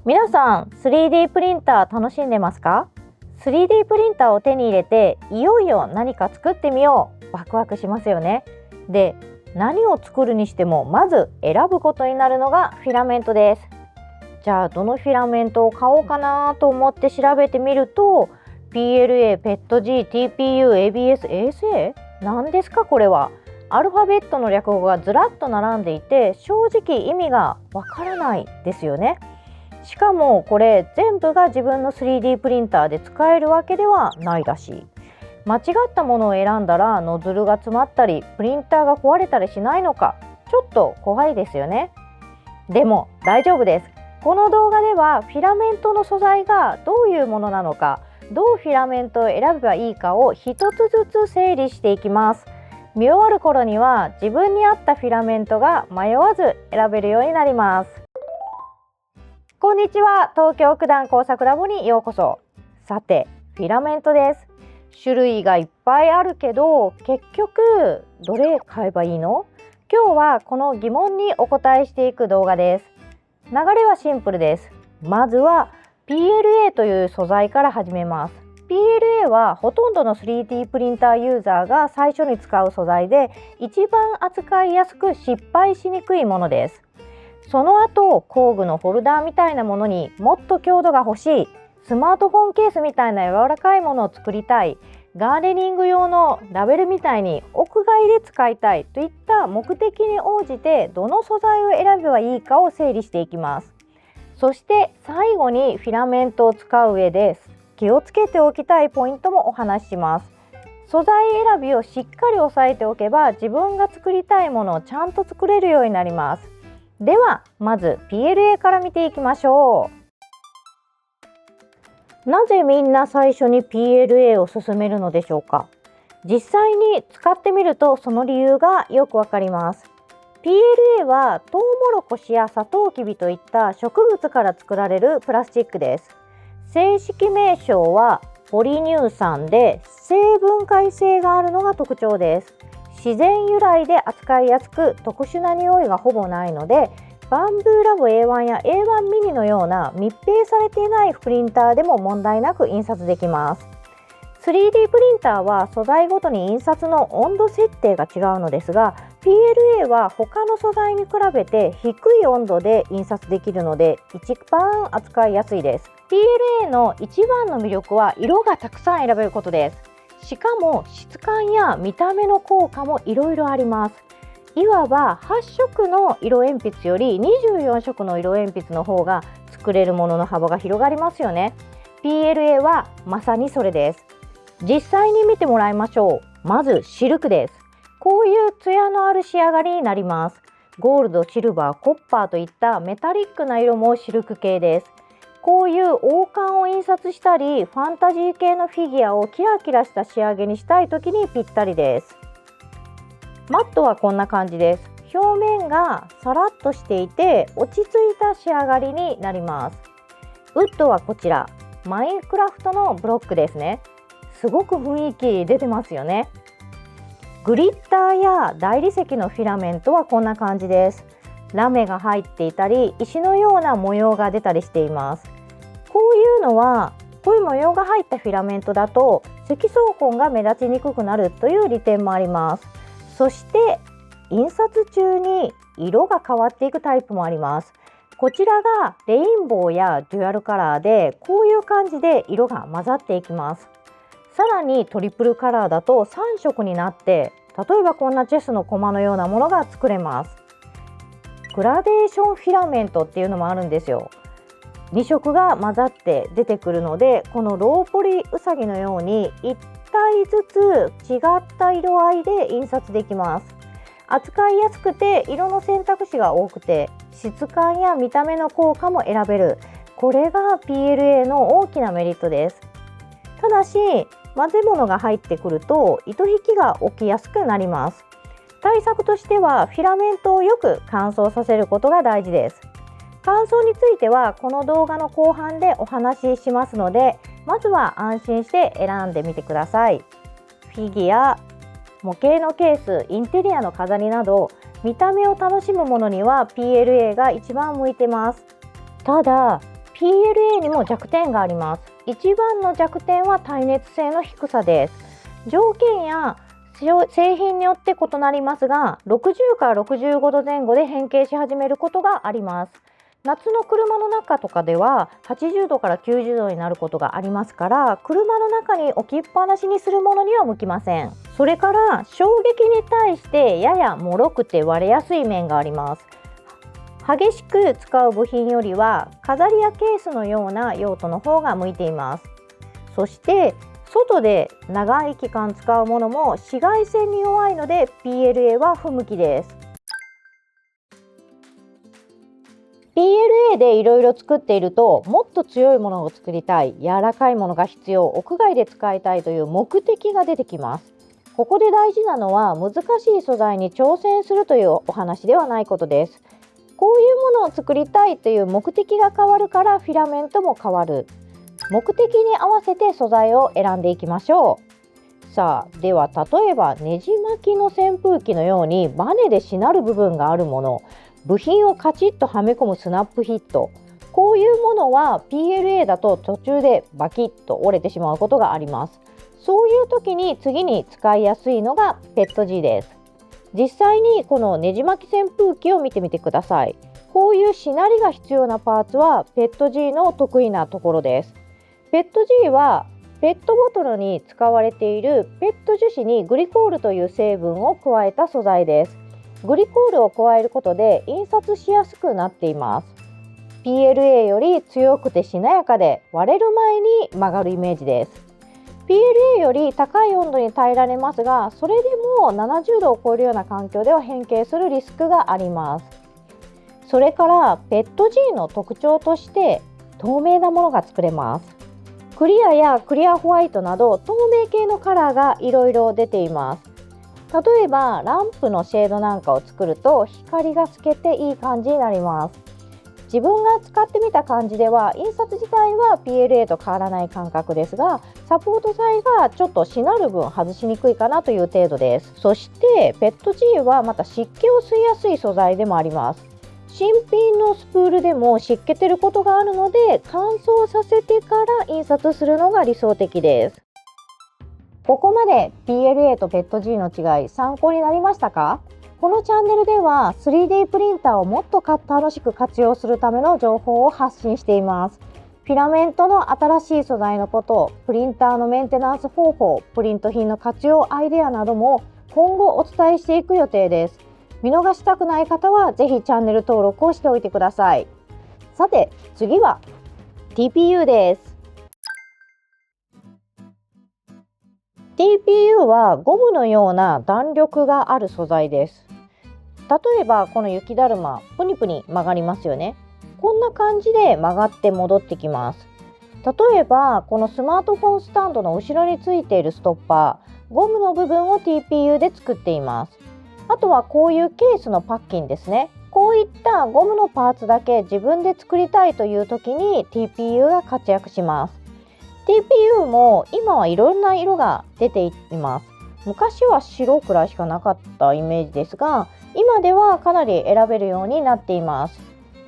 皆さん 3D プリンター楽しんでますか？ 3D プリンターを手に入れていよいよ何か作ってみよう、ワクワクしますよね。で、何を作るにしてもまず選ぶことになるのがフィラメントです。じゃあどのフィラメントを買おうかなと思って調べてみると PLA、PETG、TPU、ABS、ASA？ 何ですかこれは。アルファベットの略語がずらっと並んでいて正直意味がわからないですよね。しかもこれ全部が自分の 3D プリンターで使えるわけではないらしい。間違ったものを選んだらノズルが詰まったりプリンターが壊れたりしないのか、ちょっと怖いですよね。でも大丈夫です。この動画ではフィラメントの素材がどういうものなのか、どうフィラメントを選べばいいかを一つずつ整理していきます。見終わる頃には自分に合ったフィラメントが迷わず選べるようになります。こんにちは、東京九段工作ラボにようこそ。さて、フィラメントです。種類がいっぱいあるけど結局どれ買えばいいの？今日はこの疑問にお答えしていく動画です。流れはシンプルです。まずは PLA という素材から始めます。PLA はほとんどの 3D プリンターユーザーが最初に使う素材で一番扱いやすく失敗しにくいものです。その後工具のホルダーみたいなものにもっと強度が欲しい、スマートフォンケースみたいな柔らかいものを作りたい、ガーデニング用のラベルみたいに屋外で使いたいといった目的に応じてどの素材を選べばいいかを整理していきます。そして最後にフィラメントを使う上で気をつけておきたいポイントもお話しします。素材選びをしっかり押さえておけば自分が作りたいものをちゃんと作れるようになります。ではまず PLA から見ていきましょう。なぜみんな最初に PLA を勧めるのでしょうか？実際に使ってみるとその理由がよくわかります。PLA はトウモロコシやサトウキビといった植物から作られるプラスチックです。正式名称はポリ乳酸で生分解性があるのが特徴です。自然由来で扱いやすく特殊な匂いがほぼないのでバンブーラボ A1 や A1 ミニのような密閉されていないプリンターでも問題なく印刷できます。 3D プリンターは素材ごとに印刷の温度設定が違うのですが PLA は他の素材に比べて低い温度で印刷できるので一番扱いやすいです。 PLA の一番の魅力は色がたくさん選べることです。しかも質感や見た目の効果もいろいろあります。いわば8色の色鉛筆より24色の色鉛筆の方が作れるものの幅が広がりますよね。 PLA はまさにそれです。実際に見てもらいましょう。まずシルクです。こういうツヤのある仕上がりになります。ゴールド、シルバー、コッパーといったメタリックな色もシルク系です。こういう王冠を印刷したりファンタジー系のフィギュアをキラキラした仕上げにしたい時にぴったりです。マットはこんな感じです。表面がサラッとしていて落ち着いた仕上がりになります。ウッドはこちらマインクラフトのブロックですね。すごく雰囲気出てますよね。グリッターや大理石のフィラメントはこんな感じです。ラメが入っていたり石のような模様が出たりしています。こういう模様が入ったフィラメントだと積層痕が目立ちにくくなるという利点もあります。そして印刷中に色が変わっていくタイプもあります。こちらがレインボーやデュアルカラーでこういう感じで色が混ざっていきます。さらにトリプルカラーだと3色になって例えばこんなチェスの駒のようなものが作れます。グラデーションフィラメントっていうのもあるんですよ。2色が混ざって出てくるのでこのローポリウサギのように1体ずつ違った色合いで印刷できます。扱いやすくて色の選択肢が多くて質感や見た目の効果も選べる、これが PLA の大きなメリットです。ただし混ぜ物が入ってくると糸引きが起きやすくなります。対策としてはフィラメントをよく乾燥させることが大事です。乾燥についてはこの動画の後半でお話ししますのでまずは安心して選んでみてください。フィギュア、模型のケース、インテリアの飾りなど見た目を楽しむものには PLA が一番向いてます。ただ PLA にも弱点があります。一番の弱点は耐熱性の低さです。条件や製品によって異なりますが、60から65度前後で変形し始めることがあります。夏の車の中とかでは80度から90度になることがありますから、車の中に置きっぱなしにするものには向きません。それから衝撃に対してやや脆くて割れやすい面があります。激しく使う部品よりは飾りやケースのような用途の方が向いています。そして外で長い期間使うものも紫外線に弱いので PLA は不向きです。PLA でいろいろ作っていると、もっと強いものを作りたい、柔らかいものが必要、屋外で使いたいという目的が出てきます。ここで大事なのは難しい素材に挑戦するというお話ではないことです。こういうものを作りたいという目的が変わるからフィラメントも変わる。目的に合わせて素材を選んでいきましょう。さあ、では例えばねじ巻きの扇風機のようにバネでしなる部分があるもの、部品をカチッとはめ込むスナップヒット、こういうものは PLA だと途中でバキッと折れてしまうことがあります。そういう時に次に使いやすいのがペット G です。実際にこのねじ巻き扇風機を見てみてください。こういうしなりが必要なパーツはペット G の得意なところです。ペット G はペットボトルに使われているペット樹脂にグリコールという成分を加えた素材です。グリコールを加えることで印刷しやすくなっています。PLA より強くてしなやかで割れる前に曲がるイメージです。PLA より高い温度に耐えられますが、それでも70度を超えるような環境では変形するリスクがあります。それからペット G の特徴として透明なものが作れます。クリアやクリアホワイトなど透明系のカラーがいろいろ出ています。例えばランプのシェードなんかを作ると光が透けていい感じになります。自分が使ってみた感じでは印刷自体は PLA と変わらない感覚ですが、サポート材がちょっとしなる分外しにくいかなという程度です。そしてペット G はまた湿気を吸いやすい素材でもあります。新品のスプールでも湿気てることがあるので、乾燥させてから印刷するのが理想的です。ここまで PLA とペット G の違い参考になりましたか？このチャンネルでは 3D プリンターをもっと楽しく活用するための情報を発信しています。フィラメントの新しい素材のこと、プリンターのメンテナンス方法、プリント品の活用アイデアなども今後お伝えしていく予定です。見逃したくない方はぜひチャンネル登録をしておいてください。さて次は TPU です。TPU はゴムのような弾力がある素材です。例えばこの雪だるま、プニプニ曲がりますよね。こんな感じで曲がって戻ってきます。例えばこのスマートフォンスタンドの後ろについているストッパー、ゴムの部分を TPU で作っています。あとはこういうケースのパッキンですね。こういったゴムのパーツだけ自分で作りたいという時に TPU が活躍します。TPU も今はいろんな色が出ています。昔は白くらいしかなかったイメージですが、今ではかなり選べるようになっています。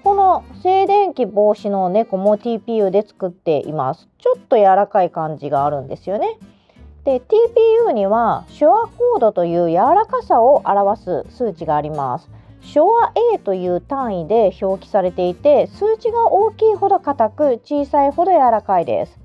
この静電気防止の猫も TPU で作っています。ちょっと柔らかい感じがあるんですよね。で TPU にはシュアコードという柔らかさを表す数値があります。シュア A という単位で表記されていて、数値が大きいほど硬く、小さいほど柔らかいです。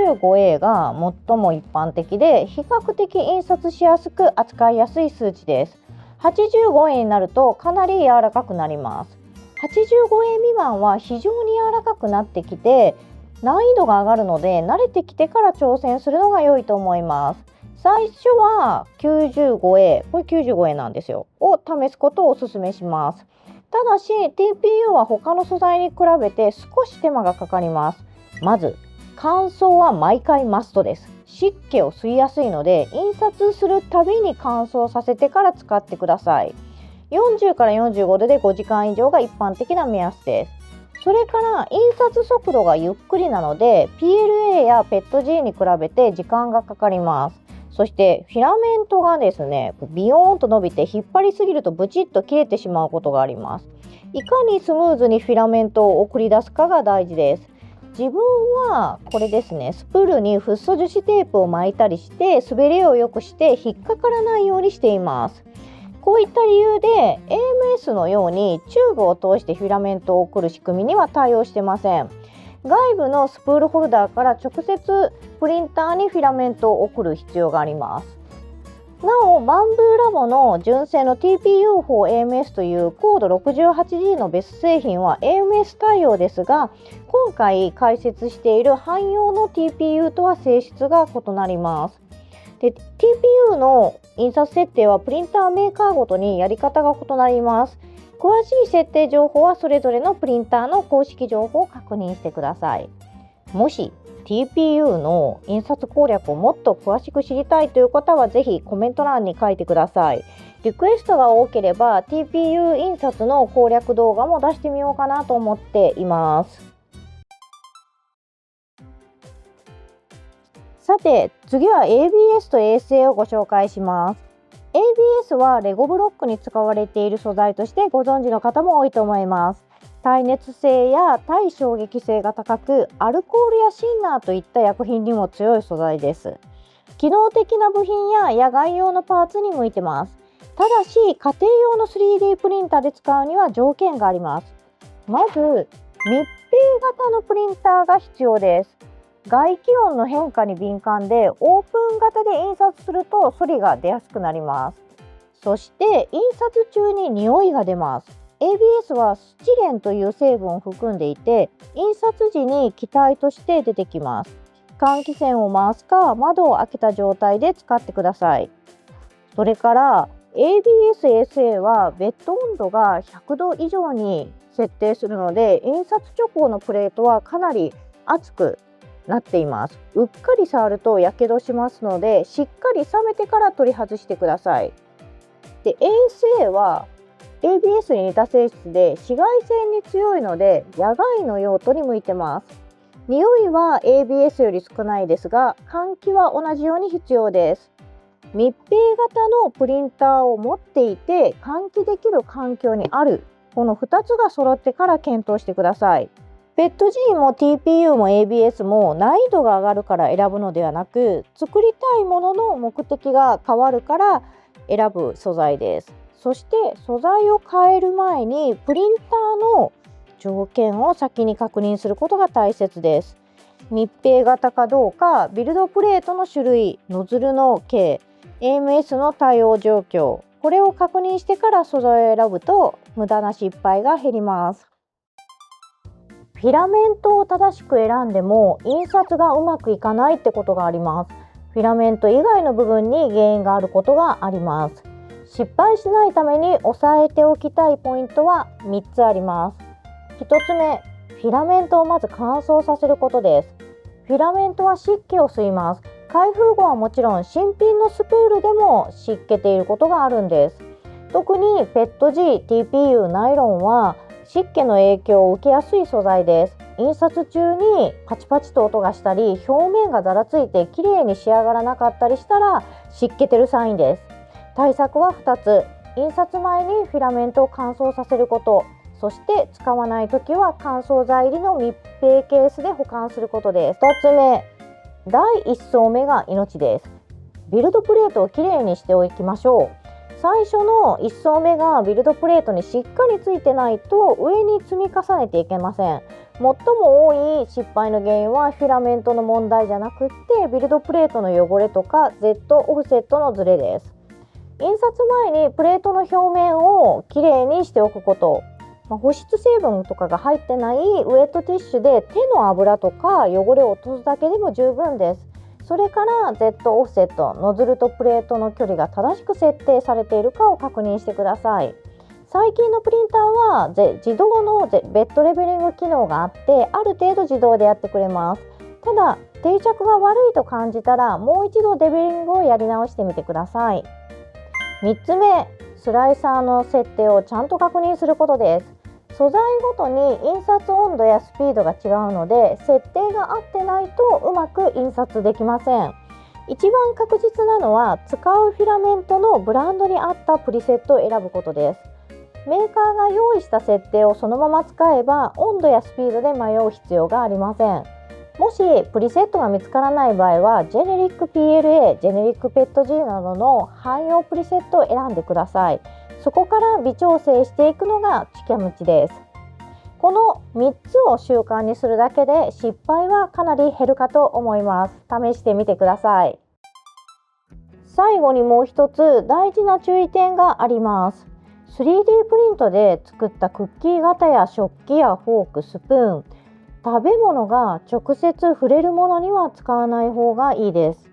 95A が最も一般的で比較的印刷しやすく扱いやすい数値です。85A になるとかなり柔らかくなります。85A 未満は非常に柔らかくなってきて難易度が上がるので、慣れてきてから挑戦するのが良いと思います。最初は 95A、 これ 95A なんですよを試すことをお勧めします。ただし TPU は他の素材に比べて少し手間がかかります。まず乾燥は毎回マストです。湿気を吸いやすいので印刷するたびに乾燥させてから使ってください。40から45度で5時間以上が一般的な目安です。それから印刷速度がゆっくりなので PLA やペット G に比べて時間がかかります。そしてフィラメントがですね、ビヨーンと伸びて引っ張りすぎるとブチッと切れてしまうことがあります。いかにスムーズにフィラメントを送り出すかが大事です。自分はこれですね、スプールにフッ素樹脂テープを巻いたりして滑りを良くして引っかからないようにしています。こういった理由で AMS のようにチューブを通してフィラメントを送る仕組みには対応してません。外部のスプールホルダーから直接プリンターにフィラメントを送る必要があります。なお、バンブーラボの純正の TPU4AMS というコード 68G の別製品は AMS 対応ですが、今回解説している汎用の TPU とは性質が異なります。で、TPU の印刷設定はプリンターメーカーごとにやり方が異なります。詳しい設定情報はそれぞれのプリンターの公式情報を確認してください。もし TPU の印刷攻略をもっと詳しく知りたいという方はぜひコメント欄に書いてください。リクエストが多ければ TPU 印刷の攻略動画も出してみようかなと思っています。さて、次は ABS と ASA をご紹介します。ABS はレゴブロックに使われている素材としてご存知の方も多いと思います。耐熱性や耐衝撃性が高く、アルコールやシンナーといった薬品にも強い素材です。機能的な部品や野外用のパーツに向いてます。ただし、家庭用の 3D プリンターで使うには条件があります。まず、密閉型のプリンターが必要です。外気温の変化に敏感で、オープン型で印刷するとソリが出やすくなります。そして印刷中に匂いが出ます。ABS はスチレンという成分を含んでいて、印刷時に気体として出てきます。換気扇を回すか窓を開けた状態で使ってください。それから ABS-ASA はベッド温度が100度以上に設定するので、印刷直後のプレートはかなり熱くなっています。うっかり触るとやけどしますので、しっかり冷めてから取り外してください。で、ASA は ABS に似た性質で紫外線に強いので野外の用途に向いてます。匂いは ABS より少ないですが、換気は同じように必要です。密閉型のプリンターを持っていて換気できる環境にある、この2つが揃ってから検討してください。PETG も TPU も ABS も難易度が上がるから選ぶのではなく、作りたいものの目的が変わるから選ぶ素材です。そして素材を変える前にプリンターの条件を先に確認することが大切です。密閉型かどうか、ビルドプレートの種類、ノズルの径、AMS の対応状況、これを確認してから素材を選ぶと無駄な失敗が減ります。フィラメントを正しく選んでも印刷がうまくいかないってことがあります。フィラメント以外の部分に原因があることがあります。失敗しないために押さえておきたいポイントは3つあります。1つ目、フィラメントをまず乾燥させることです。フィラメントは湿気を吸います。開封後はもちろん新品のスプールでも湿気ていることがあるんです。特に PETG、TPU、ナイロンは湿気の影響を受けやすい素材です。印刷中にパチパチと音がしたり、表面がざらついてきれいに仕上がらなかったりしたら湿気てるサインです。対策は2つ。印刷前にフィラメントを乾燥させること、そして使わないときは乾燥剤入りの密閉ケースで保管することです。2つ目、第1層目が命です。ビルドプレートをきれいにしておきましょう。最初の1層目がビルドプレートにしっかりついてないと上に積み重ねていけません。最も多い失敗の原因はフィラメントの問題じゃなくってビルドプレートの汚れとか Z オフセットのズレです。印刷前にプレートの表面をきれいにしておくこと、保湿成分とかが入ってないウェットティッシュで手の油とか汚れを落とすだけでも十分です。それから Z オフセット、ノズルとプレートの距離が正しく設定されているかを確認してください。最近のプリンターは自動のベッドレベリング機能があって、ある程度自動でやってくれます。ただ定着が悪いと感じたらもう一度レベリングをやり直してみてください。3つ目、スライサーの設定をちゃんと確認することです。素材ごとに印刷温度やスピードが違うので、設定が合ってないとうまく印刷できません。一番確実なのは使うフィラメントのブランドに合ったプリセットを選ぶことです。メーカーが用意した設定をそのまま使えば温度やスピードで迷う必要がありません。もしプリセットが見つからない場合はジェネリック PLA、ジェネリック PETG などの汎用プリセットを選んでください。そこから微調整していくのがチキャムチです。この3つを習慣にするだけで失敗はかなり減るかと思います。試してみてください。最後にもう一つ大事な注意点があります。3D プリントで作ったクッキー型や食器やフォーク、スプーン、食べ物が直接触れるものには使わない方がいいです。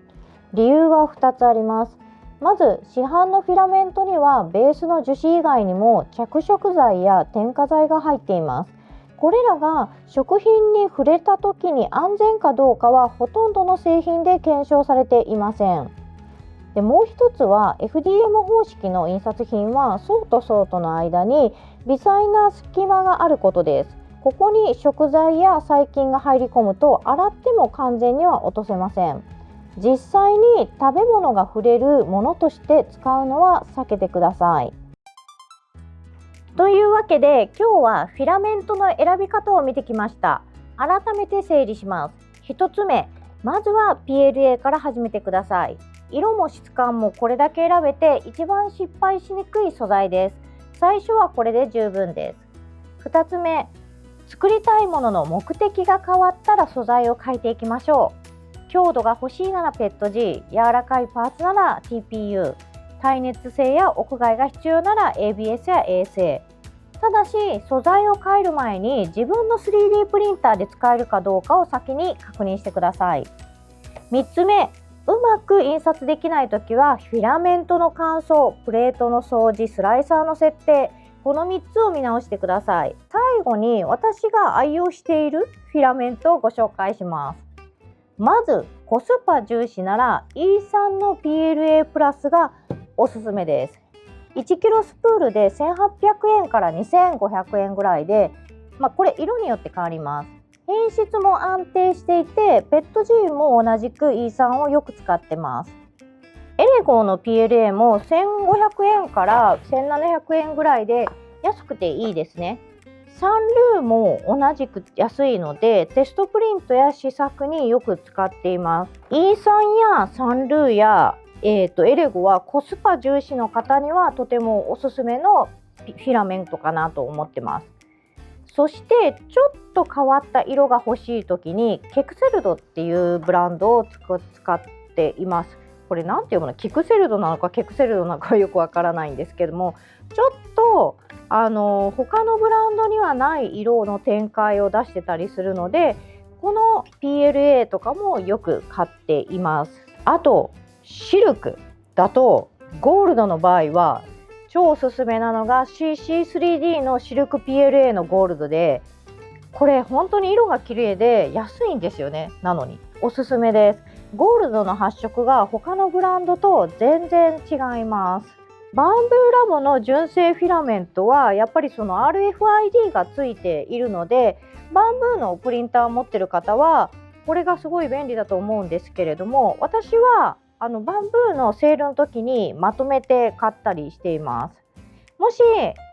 理由は2つあります。まず市販のフィラメントにはベースの樹脂以外にも着色剤や添加剤が入っています。これらが食品に触れた時に安全かどうかはほとんどの製品で検証されていません。でもう一つは FDM 方式の印刷品は層と層との間に微細な隙間があることです。ここに食材や細菌が入り込むと洗っても完全には落とせません。実際に食べ物が触れるものとして使うのは避けてください。というわけで今日はフィラメントの選び方を見てきました。改めて整理します。1つ目、まずは PLA から始めてください。色も質感もこれだけ選べて一番失敗しにくい素材です。最初はこれで十分です。2つ目、作りたいものの目的が変わったら素材を変えていきましょう。強度が欲しいなら PETG、柔らかいパーツなら TPU、耐熱性や屋外が必要なら ABS や ASA。ただし素材を変える前に自分の 3D プリンターで使えるかどうかを先に確認してください。3つ目、うまく印刷できないときはフィラメントの乾燥、プレートの掃除、スライサーの設定、この3つを見直してください。最後に私が愛用しているフィラメントをご紹介します。まずコスパ重視なら E3 の PLA プラスがおすすめです。1キロスプールで1800円から2500円ぐらいで、これ色によって変わります。品質も安定していて、PETG も同じく E3 をよく使ってます。エレゴの PLA も1500円から1700円ぐらいで安くていいですね。サンルーも同じく安いのでテストプリントや試作によく使っています。 E3 やサンルーや、エレゴはコスパ重視の方にはとてもおすすめのフィラメントかなと思ってます。そしてちょっと変わった色が欲しい時にケクセルドっていうブランドを使っています。これなんていうの、キクセルドなのかケクセルドなのかよくわからないんですけども、ちょっと他のブランドにはない色の展開を出してたりするので、この PLA とかもよく買っています。あとシルクだとゴールドの場合は超おすすめなのが CC3D のシルク PLA のゴールドで、これ本当に色が綺麗で安いんですよね。なのにおすすめです。ゴールドの発色が他のブランドと全然違います。バンブーラボの純正フィラメントはやっぱりその RFID がついているので、バンブーのプリンターを持ってる方はこれがすごい便利だと思うんですけれども、私はバンブーのセールの時にまとめて買ったりしています。もし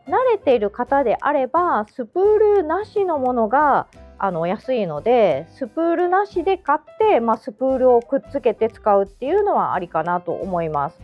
慣れている方であればスプールなしのものが安いので、スプールなしで買って、スプールをくっつけて使うっていうのはありかなと思います。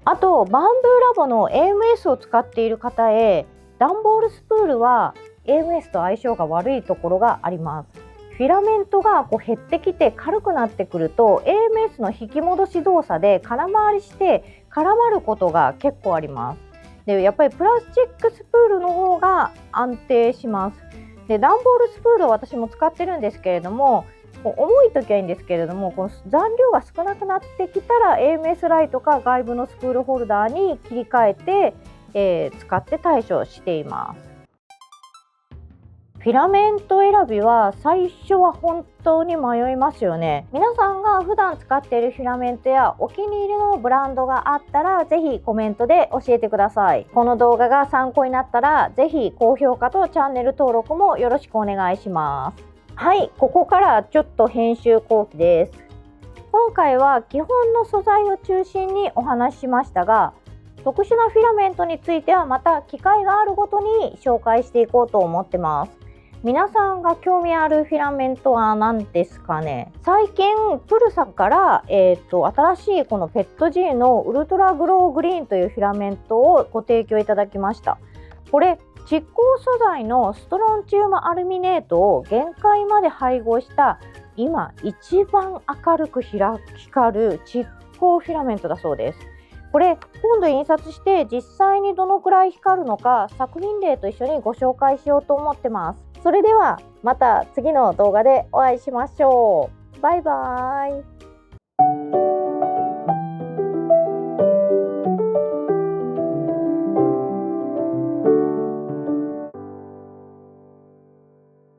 あとバンブーラボの AMS を使っている方へ、段ボールスプールは AMS と相性が悪いところがあります。フィラメントが減ってきて軽くなってくると AMS の引き戻し動作で空回りして絡まることが結構あります。でやっぱりプラスチックスプールの方が安定します。で段ボールスプールを私も使ってるんですけれども、重い時はいいんですけれども、この残量が少なくなってきたら AMS ライトか外部のスプールホルダーに切り替えて、使って対処しています。フィラメント選びは最初は本当に迷いますよね。皆さんが普段使っているフィラメントやお気に入りのブランドがあったらぜひコメントで教えてください。この動画が参考になったらぜひ高評価とチャンネル登録もよろしくお願いします。はい、ここからちょっと編集後期です。今回は基本の素材を中心にお話ししましたが、特殊なフィラメントについてはまた機会があるごとに紹介していこうと思ってます。皆さんが興味あるフィラメントは何ですかね。最近プルサから、新しいこのペット G のウルトラグローグリーンというフィラメントをご提供いただきました。これ蓄光素材のストロンチウムアルミネートを限界まで配合した今一番明るく光る蓄光フィラメントだそうです。これ今度印刷して実際にどのくらい光るのか作品例と一緒にご紹介しようと思ってます。それではまた次の動画でお会いしましょう。バイバーイ。